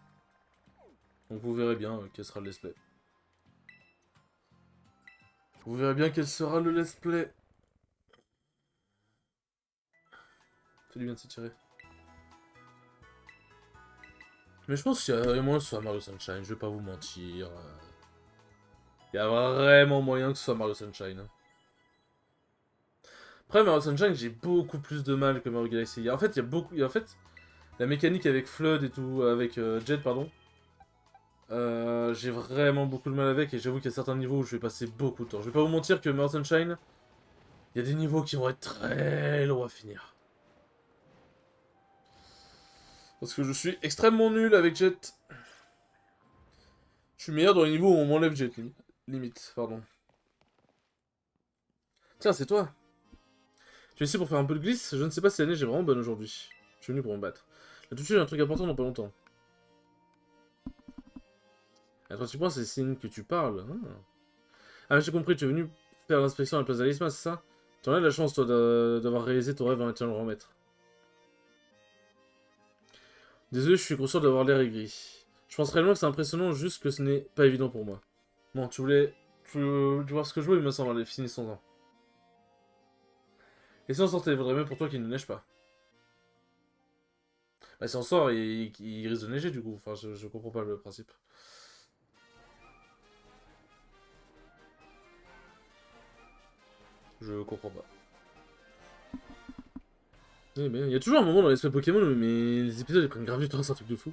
Donc vous verrez bien quel sera le let's play. Vous verrez bien quel sera le let's play. Fait du bien de s'étirer. Mais je pense qu'il y a moyen que ce soit Mario Sunshine, je vais pas vous mentir. Il y a vraiment moyen que ce soit Mario Sunshine. Après, Mario Sunshine, j'ai beaucoup plus de mal que Mario Galaxy. En fait, il y a beaucoup. En fait, la mécanique avec Flood et tout, avec Jet, pardon. J'ai vraiment beaucoup de mal avec et j'avoue qu'il y a certains niveaux où je vais passer beaucoup de temps. Je vais pas vous mentir que Mario Sunshine, il y a des niveaux qui vont être très longs à finir. Parce que je suis extrêmement nul avec Jet. Je suis meilleur dans les niveaux où on m'enlève Jet, limite, pardon. Tiens, c'est toi. Tu es ici pour faire un peu de glisse? Je ne sais pas si la neige est vraiment bonne aujourd'hui. Je suis venu pour me battre. Là tout de suite, j'ai un truc important dans pas longtemps. À 38 points, c'est signe que tu parles. Ah, j'ai compris, tu es venu faire l'inspection à la place d'Alisma, c'est ça? Tu en as de la chance, toi, d'avoir réalisé ton rêve en étant le remettre. Désolé, je suis conscient d'avoir l'air aigri. Je pense réellement que c'est impressionnant, juste que ce n'est pas évident pour moi. Bon, tu voulais voir ce que je veux, il me semble, allez, finissons-en. Et si on sortait, il vaudrait mieux pour toi qu'il ne neige pas. Bah si on sort, il risque de neiger du coup, enfin je comprends pas le principe. Je comprends pas. Eh ben, il y a toujours un moment dans les Pokémon où les épisodes ils prennent grave du temps, c'est un truc de fou.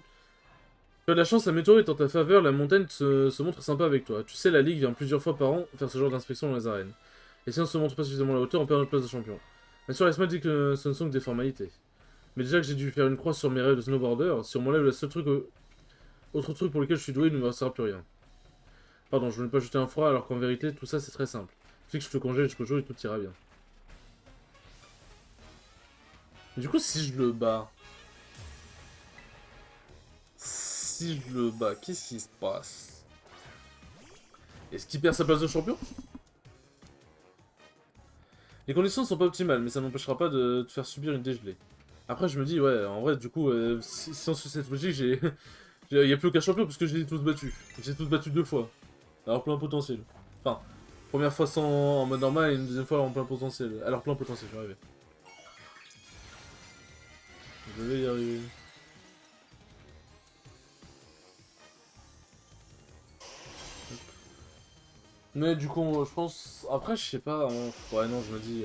Tu as de la chance, la météo est en ta faveur, la montagne se montre sympa avec toi. Tu sais, la Ligue vient plusieurs fois par an faire ce genre d'inspection dans les arènes. Et si on ne se montre pas suffisamment à la hauteur, on perd notre place de champion. Bien sûr, laisse-moi dire que ce ne sont que des formalités. Mais déjà que j'ai dû faire une croix sur mes rêves de snowboarder, si on m'enlève le seul truc, autre truc pour lequel je suis doué, il ne me restera plus rien. Pardon, je ne veux pas jeter un froid alors qu'en vérité, tout ça c'est très simple. Suffit que je te congèle jusqu'au jour et tout ira bien. Du coup, si je le bats... Si je le bats, qu'est-ce qui se passe? Est-ce qu'il perd sa place de champion? Les conditions ne sont pas optimales, mais ça n'empêchera pas de te faire subir une dégelée. Après, je me dis, ouais, en vrai, du coup, si on suit cette logique, j'ai... Il n'y a plus aucun champion parce que je les ai tous battus. Je les ai tous battus 2 fois. Alors plein potentiel. Enfin, première fois en mode normal et une deuxième fois en plein potentiel. Alors plein potentiel, je vais arriver. Je vais y arriver. Mais du coup, je pense... Après, je sais pas. Ouais, non, je me dis...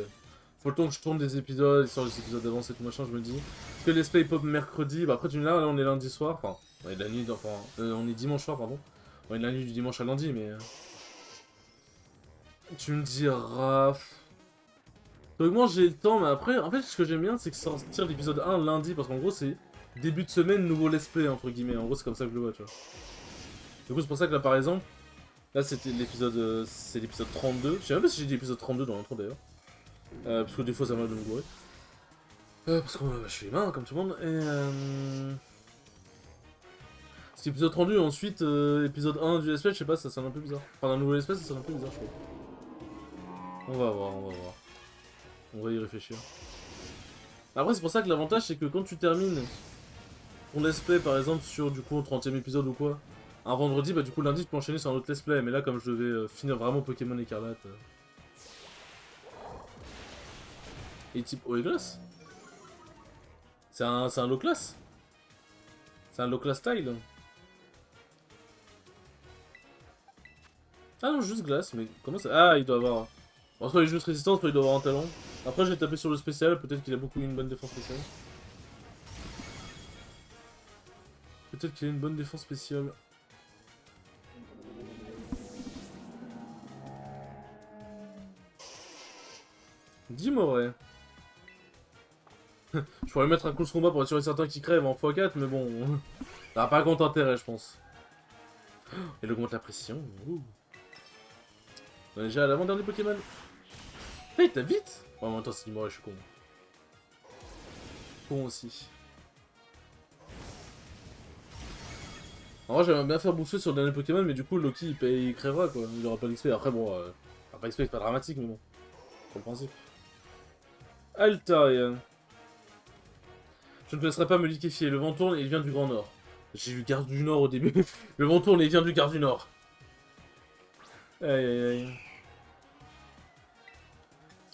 Faut le temps que je tourne des épisodes, histoire des épisodes d'avance et tout machin, je me dis. Parce que les pop mercredi, bah après tu me dis là, on est lundi soir, enfin, on est la nuit, enfin, on est dimanche soir, pardon. On est la nuit du dimanche à lundi, mais... Tu me diras... Donc moi j'ai le temps, mais après, en fait, ce que j'aime bien, c'est que sortir l'épisode 1 lundi, parce qu'en gros, c'est début de semaine, nouveau let's play, entre guillemets. En gros, c'est comme ça que je le vois, tu vois. Du coup, c'est pour ça que là, par exemple, Là, c'était l'épisode... c'est l'épisode 32. Je sais même pas si j'ai dit l'épisode 32 dans l'intro, d'ailleurs. Parce que des fois, ça m'a de me gourer. Parce que je suis humain, comme tout le monde. Et... C'est l'épisode 32, ensuite, épisode 1 du espèce, je sais pas, ça sonne un peu bizarre. Enfin, d'un nouveau espèce, ça sonne un peu bizarre, je trouve. On va voir, on va voir. On va y réfléchir. Après, c'est pour ça que l'avantage, c'est que quand tu termines ton let's play, par exemple, sur du coup, un 30ème épisode ou quoi, un vendredi, bah du coup, lundi, tu peux enchaîner sur un autre let's play. Mais là, comme je devais finir vraiment Pokémon Écarlate. Et type eau et glace. C'est un low class. C'est un low class style. Ah non, juste glace, mais comment ça. Ah, il doit avoir. Bon, soit il est juste résistance, soit il doit avoir un talent. Après, j'ai tapé sur le spécial, peut-être qu'il a beaucoup une bonne défense spéciale. Peut-être qu'il a une bonne défense spéciale. Dis-moi vrai. Je pourrais mettre un coup de combat pour être sûr et certain qu'il crève en x4, mais bon. Ça n'a pas grand intérêt, je pense. Elle augmente la pression. Ouh. On est déjà à l'avant-dernier Pokémon. Hey, t'as vite. Oh, en même temps, c'est dis-moi, je suis con. Con aussi. En vrai, j'aimerais bien faire bouffer sur le dernier Pokémon, mais du coup, Loki, il crèvera, quoi. Il aura pas d'XP. Après, bon, pas d'XP, c'est pas dramatique, mais bon. C'est le principe. Altaria. Je ne te laisserai pas me liquéfier. Le vent tourne et il vient du Grand Nord. J'ai eu Garde du Nord au début. Le vent tourne et il vient du Garde du Nord. Aïe aïe aïe.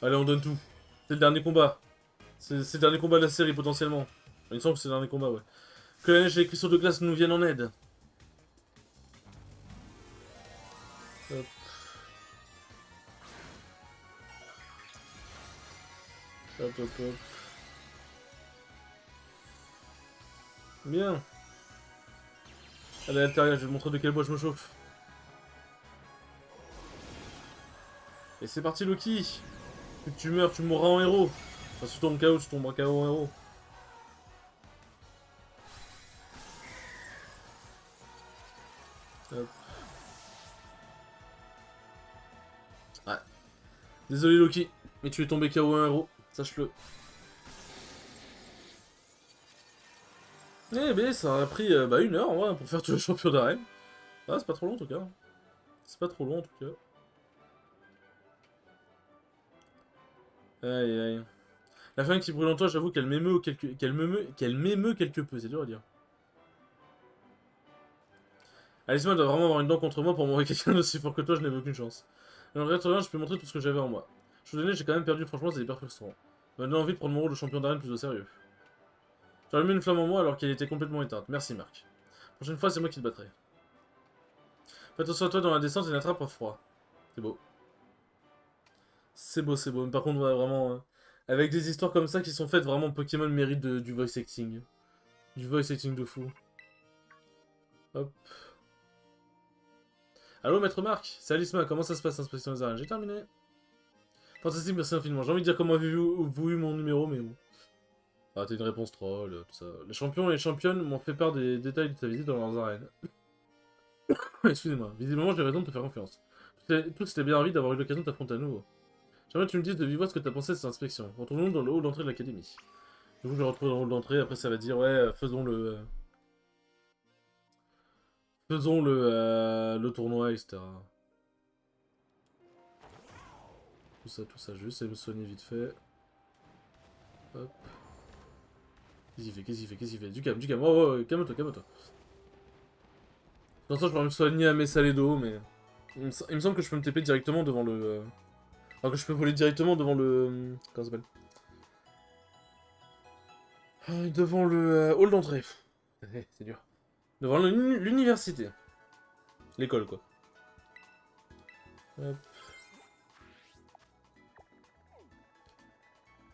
Allez, on donne tout. C'est le dernier combat. C'est le dernier combat de la série, potentiellement. Il me semble que c'est le dernier combat, ouais. Que la neige et les cristaux de glace nous viennent en aide. Hop. Hop, hop, hop. Bien. Allez, Altaria, je vais te montrer de quel bois je me chauffe. Et c'est parti, Loki. Que tu meurs, tu mourras en héros. Enfin, si tu tombes KO, tu tomberas KO en héros. Hop. Ouais. Désolé, Loki, mais tu es tombé KO en héros. Sache-le. Eh ben, ça a pris bah, 1 heure en vrai pour faire tous les champions d'arène. Ah, c'est pas trop long en tout cas. C'est pas trop long en tout cas. Aïe aïe. La femme qui brûle en toi, j'avoue qu'elle m'émeut quelque peu, c'est dur à dire. Alisma doit vraiment avoir une dent contre moi pour m'envoyer quelqu'un d'aussi fort que toi, je n'avais aucune chance. Alors, regarde, rien, je peux montrer tout ce que j'avais en moi. Je suis donné, j'ai quand même perdu, franchement, c'est hyper frustrant. Ça m'a donné envie de prendre mon rôle de champion d'arène plus au sérieux. J'ai allumé une flamme en moi alors qu'elle était complètement éteinte. Merci, Marc. Prochaine fois, c'est moi qui te battrai. Fais attention à toi dans la descente et n'attrape pas froid. C'est beau. C'est beau, c'est beau. Mais par contre, ouais, vraiment, avec des histoires comme ça qui sont faites, vraiment, Pokémon mérite du voice acting. Du voice acting de fou. Hop. Allô, maître Marc. C'est Alisma, comment ça se passe, l'inspection des arènes? J'ai terminé. Fantastique, merci infiniment. J'ai envie de dire comment avez-vous eu mon numéro, mais bon. Ah, t'as une réponse troll, tout ça. Les champions et les championnes m'ont fait part des détails de ta visite dans leurs arènes. Excusez-moi, visiblement j'ai raison de te faire confiance. Tout s'était bien envie d'avoir eu l'occasion de t'affronter à nouveau. J'aimerais que tu me dises de vive voix ce que t'as pensé de cette inspection. Retournons dans le hall d'entrée de l'académie. Du coup, je retrouve dans le hall d'entrée, après ça va dire, ouais, faisons le... faisons le tournoi, etc. Tout ça, juste, et me soigner vite fait. Hop. Qu'est-ce qu'il fait? Du calme, oh, calme-toi, calme-toi. Dans ça, je pourrais me soigner à mes salés d'eau, mais... Il me semble que je peux me TP directement devant le... Enfin, que je peux voler directement devant le... Comment ça s'appelle? Devant le hall d'entrée. C'est dur. Devant l'université. L'école, quoi. Hop.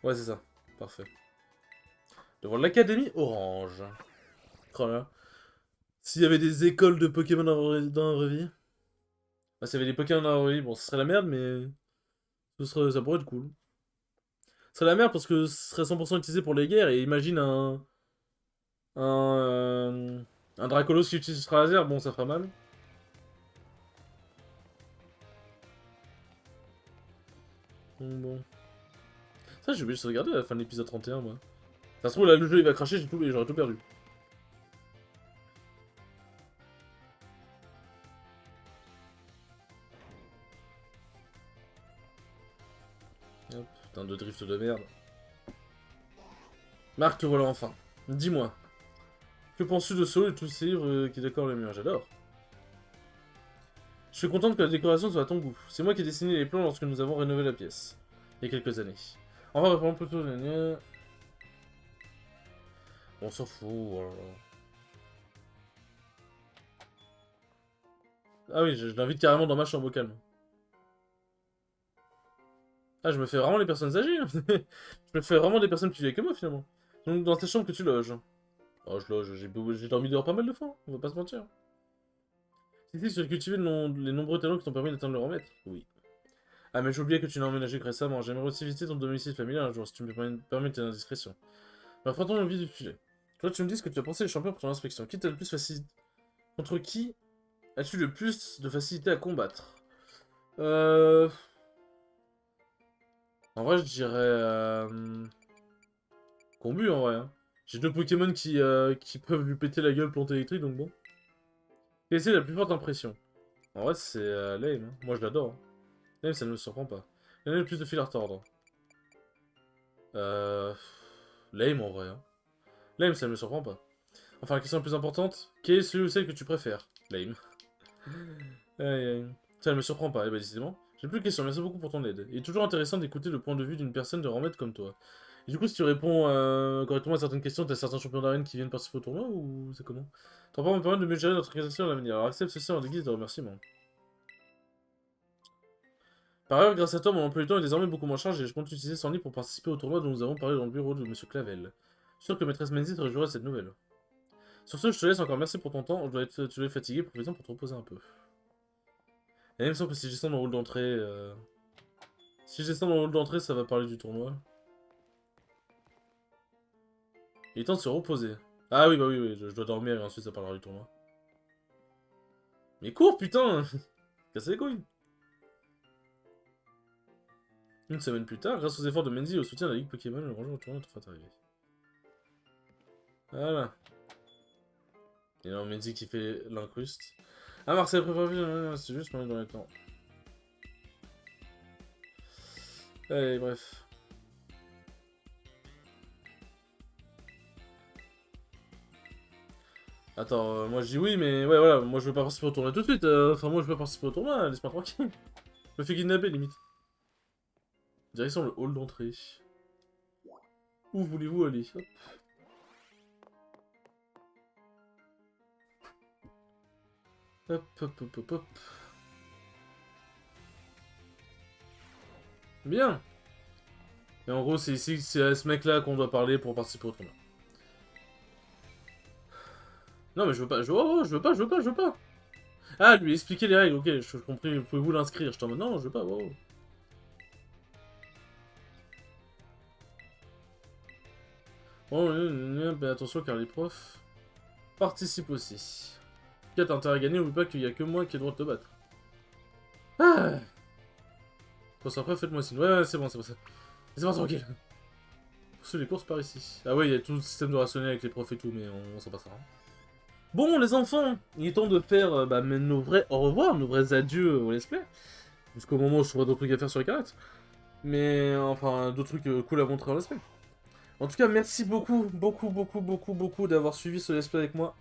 Ouais, c'est ça. Parfait. Devant l'académie orange. Oh là. S'il y avait des écoles de Pokémon dans la vraie vie... Bah, s'il y avait des Pokémon dans la vraie vie, bon, ce serait la merde, mais... ça pourrait être cool. Ce serait la merde parce que ce serait 100% utilisé pour les guerres, et imagine un Dracolos qui utilise Laser, bon, ça fera mal. Donc bon. Ça, j'ai oublié de regarder à la fin de l'épisode 31, moi. Ça se trouve, là, le jeu il va cracher, j'aurais tout perdu. Hop, putain de drift de merde. Marc, te voilà enfin. Dis-moi. Que penses-tu de Solo et tous ces livres qui décorent le mur? J'adore. Je suis contente que la décoration soit à ton goût. C'est moi qui ai dessiné les plans lorsque nous avons rénové la pièce. Il y a quelques années. Enfin, reprendre plutôt... On s'en fout. Oh. Ah oui, je l'invite carrément dans ma chambre au calme. Ah, je me fais vraiment les personnes âgées. Je me fais vraiment des personnes plus vieilles que moi, finalement. Donc, dans ta chambre que tu loges. Oh, je loge, j'ai dormi dehors pas mal de fois, on va pas se mentir. Si, tu as cultivé les nombreux talents qui t'ont permis d'atteindre le remède. Oui. Ah, mais j'ai oublié que tu n'as emménagé que récemment. J'aimerais aussi visiter ton domicile familial un jour, si tu me permets tes indiscrétions. Alors, prenons le vif du sujet. Toi, tu me dis ce que tu as pensé des champions pour ton inspection. Qui t'a le plus facilité... Contre qui as-tu le plus de facilité à combattre? En vrai, je dirais... Combu, en vrai. Hein. J'ai deux Pokémon qui peuvent lui péter la gueule plante électrique, donc bon. Quelle est la plus forte impression? En vrai, c'est Lame. Hein. Moi, je l'adore. Hein. Lame, ça ne me surprend pas. Il y en a le plus de fil à retordre. Lame, en vrai. Hein. Lame, ça ne me surprend pas. Enfin, la question la plus importante, quel est celui ou celle que tu préfères? Lame. Aïe, aïe. Ça ne me surprend pas, eh ben, décidément. J'ai plus de questions, merci beaucoup pour ton aide. Il est toujours intéressant d'écouter le point de vue d'une personne de remède comme toi. Et du coup, si tu réponds correctement à certaines questions, t'as certains champions d'arène qui viennent participer au tournoi, ou c'est comment? Ton rapport me permet de mieux gérer notre organisation à l'avenir, alors accepte ceci en guise de remerciement. Par ailleurs, grâce à toi, mon emploi du temps est désormais beaucoup moins chargé et je compte utiliser son lit pour participer au tournoi dont nous avons parlé dans le bureau de M. Clavel. Je suis sûr que maîtresse Menzies te réjouira de cette nouvelle. Sur ce, je te laisse encore, merci pour ton temps, tu dois être fatigué, profite-en pour te reposer un peu. Et il me semble que si je descends dans le hall d'entrée... Si je descends dans le hall d'entrée, ça va parler du tournoi. Il est temps de se reposer. Ah oui, bah oui, je dois dormir et ensuite ça parlera du tournoi. Mais cours, putain! Cassez les couilles! Une semaine plus tard, grâce aux efforts de Menzi et au soutien de la Ligue Pokémon, le rangement au tournoi est enfin arrivé. Voilà. Et alors Menzi qui fait l'incruste. Ah, Marseille préparé, c'est juste pour dans les temps. Allez, bref. Attends, moi je dis oui, mais ouais, voilà, moi je veux pas participer au tournoi tout de suite. Enfin, moi je veux pas participer au tournoi, laisse-moi tranquille. Je me fais kidnapper, limite. Direction le hall d'entrée. Où voulez-vous aller? Hop. Hop, hop, hop, hop, hop. Bien. Et en gros, c'est ici, c'est à ce mec-là qu'on doit parler pour participer au tournoi. Non, mais je veux pas, je veux pas. Ah, lui expliquer les règles, ok, je compris, pouvez-vous l'inscrire? Je t'en mode, non, je veux pas, wow. Bon, mais attention car les profs participent aussi. T'as intérêt à gagner, oublie pas qu'il y a que moi qui ai le droit de te battre. Ah. Quand ça après, faites-moi signe. Ouais, c'est bon, c'est bon, c'est bon, tranquille. Poursuivre les courses par ici. Ah ouais, il y a tout le système de rationnel avec les profs et tout, mais on s'en passera. Bon, les enfants, il est temps de faire nos vrais au revoir, nos vrais adieux au let's play. Jusqu'au moment où je trouverai d'autres trucs à faire sur les canettes. Mais enfin, d'autres trucs cool à montrer en let's play. En tout cas, merci beaucoup d'avoir suivi ce let's play avec moi.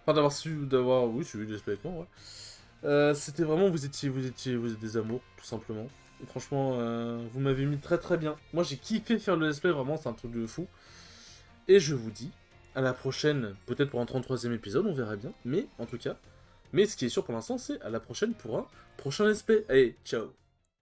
Enfin, oui, suivi le let's play avec moi, ouais. C'était vraiment, vous êtes des amours, tout simplement. Et franchement, vous m'avez mis très bien. Moi, j'ai kiffé faire le let's play, vraiment, c'est un truc de fou. Et je vous dis à la prochaine, peut-être pour un 33e épisode, on verra bien. Mais, en tout cas, ce qui est sûr pour l'instant, c'est à la prochaine pour un prochain let's play. Allez, ciao!